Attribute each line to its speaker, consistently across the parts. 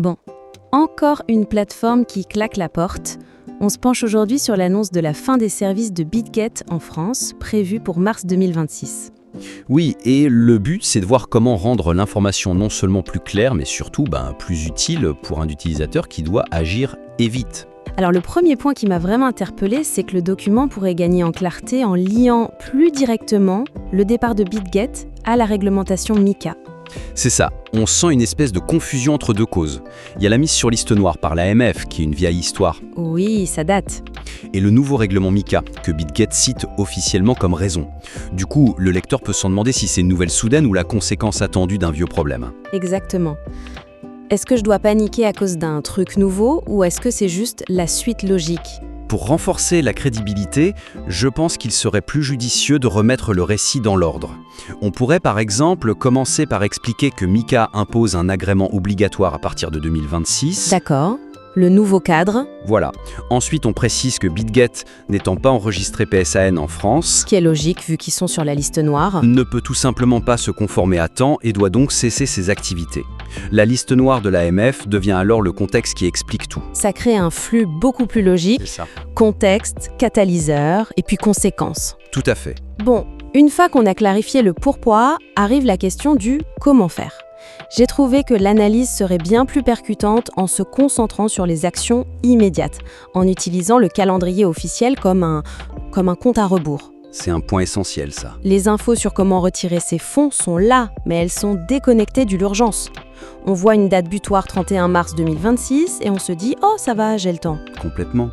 Speaker 1: Bon, encore une plateforme qui claque la porte. On se penche aujourd'hui sur l'annonce de la fin des services de BitGet en France, prévue pour mars 2026.
Speaker 2: Oui, et le but, c'est de voir comment rendre l'information non seulement plus claire, mais surtout plus utile pour un utilisateur qui doit agir et vite.
Speaker 1: Alors le premier point qui m'a vraiment interpellée, c'est que le document pourrait gagner en clarté en liant plus directement le départ de BitGet à la réglementation MiCA.
Speaker 2: C'est ça, on sent une espèce de confusion entre deux causes. Il y a la mise sur liste noire par l'AMF, qui est une vieille histoire,
Speaker 1: Oui, ça date.
Speaker 2: et le nouveau règlement MiCA, que BitGet cite officiellement comme raison. Du coup, le lecteur peut s'en demander si c'est une nouvelle soudaine ou la conséquence attendue d'un vieux problème.
Speaker 1: Exactement. Est-ce que je dois paniquer à cause d'un truc nouveau ou est-ce que c'est juste la suite logique ?
Speaker 2: Pour renforcer la crédibilité, je pense qu'il serait plus judicieux de remettre le récit dans l'ordre. On pourrait par exemple commencer par expliquer que MiCA impose un agrément obligatoire à partir de 2026.
Speaker 1: D'accord. Le nouveau cadre,
Speaker 2: Voilà. Ensuite, on précise que BitGet, n'étant pas enregistré PSAN en France,
Speaker 1: ce qui est logique vu qu'ils sont sur la liste noire.
Speaker 2: ne peut tout simplement pas se conformer à temps et doit donc cesser ses activités. La liste noire de l'AMF devient alors le contexte qui explique tout.
Speaker 1: Ça crée un flux beaucoup plus logique,
Speaker 2: C'est ça.
Speaker 1: contexte, catalyseur et puis conséquences.
Speaker 2: Tout à fait.
Speaker 1: Bon, une fois qu'on a clarifié le pourquoi, arrive la question du comment faire. J'ai trouvé que l'analyse serait bien plus percutante en se concentrant sur les actions immédiates, en utilisant le calendrier officiel comme un compte à rebours.
Speaker 2: C'est un point essentiel, ça.
Speaker 1: Les infos sur comment retirer ces fonds sont là, mais elles sont déconnectées de l'urgence. On voit une date butoir 31 mars 2026 et on se dit « Oh, ça va, j'ai le temps ».
Speaker 2: Complètement.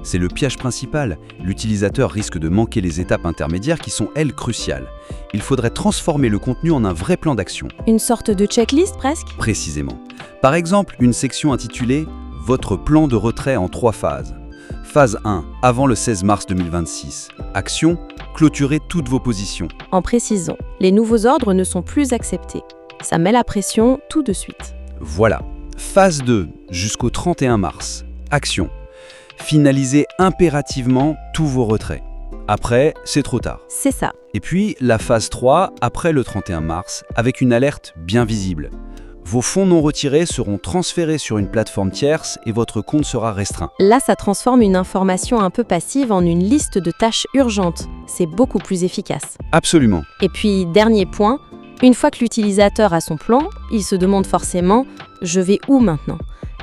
Speaker 2: C'est le piège principal. L'utilisateur risque de manquer les étapes intermédiaires qui sont, elles, cruciales. Il faudrait transformer le contenu en un vrai plan d'action.
Speaker 1: Une sorte de checklist presque ?
Speaker 2: Précisément. Par exemple, une section intitulée « Votre plan de retrait en 3 phases ». Phase 1, avant le 16 mars 2026. Action, clôturer toutes vos positions.
Speaker 1: En précisant, les nouveaux ordres ne sont plus acceptés. Ça met la pression tout de suite.
Speaker 2: Voilà. Phase 2, jusqu'au 31 mars. Action, finaliser impérativement tous vos retraits. Après, c'est trop tard.
Speaker 1: C'est ça.
Speaker 2: Et puis, la phase 3, après le 31 mars, avec une alerte bien visible. Vos fonds non retirés seront transférés sur une plateforme tierce et votre compte sera restreint.
Speaker 1: Là, ça transforme une information un peu passive en une liste de tâches urgentes. C'est beaucoup plus efficace.
Speaker 2: Absolument.
Speaker 1: Et puis, dernier point, une fois que l'utilisateur a son plan, il se demande forcément « je vais où maintenant ?»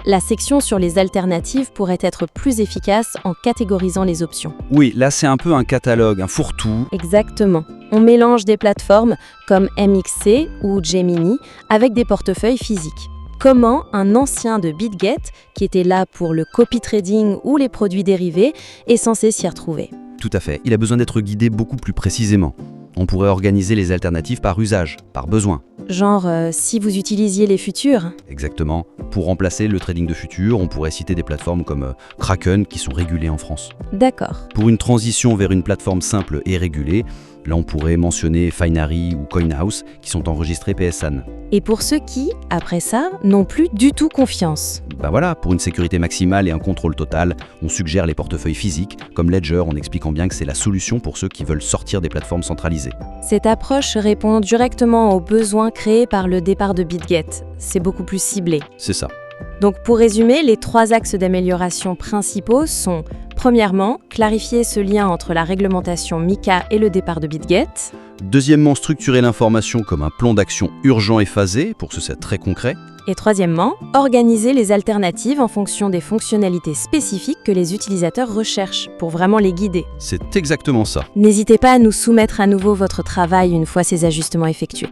Speaker 1: La section sur les alternatives pourrait être plus efficace en catégorisant les options.
Speaker 2: Oui, là c'est un peu un catalogue, un fourre-tout.
Speaker 1: Exactement. On mélange des plateformes comme MXC ou Gemini avec des portefeuilles physiques. Comment un ancien de BitGet, qui était là pour le copy trading ou les produits dérivés, est censé s'y retrouver?
Speaker 2: Tout à fait. Il a besoin d'être guidé beaucoup plus précisément. On pourrait organiser les alternatives par usage, par besoin.
Speaker 1: Genre, si vous utilisiez les futurs.
Speaker 2: Exactement. Pour remplacer le trading de futur, on pourrait citer des plateformes comme Kraken qui sont régulées en France.
Speaker 1: D'accord.
Speaker 2: Pour une transition vers une plateforme simple et régulée, là on pourrait mentionner Fineary ou CoinHouse qui sont enregistrés PSAN.
Speaker 1: Et pour ceux qui, après ça, n'ont plus du tout confiance.
Speaker 2: Voilà, pour une sécurité maximale et un contrôle total, on suggère les portefeuilles physiques, comme Ledger, en expliquant bien que c'est la solution pour ceux qui veulent sortir des plateformes centralisées.
Speaker 1: Cette approche répond directement aux besoins créés par le départ de BitGet. C'est beaucoup plus ciblé.
Speaker 2: C'est ça.
Speaker 1: Donc pour résumer, les 3 axes d'amélioration principaux sont premièrement, clarifier ce lien entre la réglementation MiCA et le départ de BitGet.
Speaker 2: Deuxièmement, structurer l'information comme un plan d'action urgent et phasé, pour que ce soit très concret.
Speaker 1: Et troisièmement, organiser les alternatives en fonction des fonctionnalités spécifiques que les utilisateurs recherchent pour vraiment les guider.
Speaker 2: C'est exactement ça.
Speaker 1: N'hésitez pas à nous soumettre à nouveau votre travail une fois ces ajustements effectués.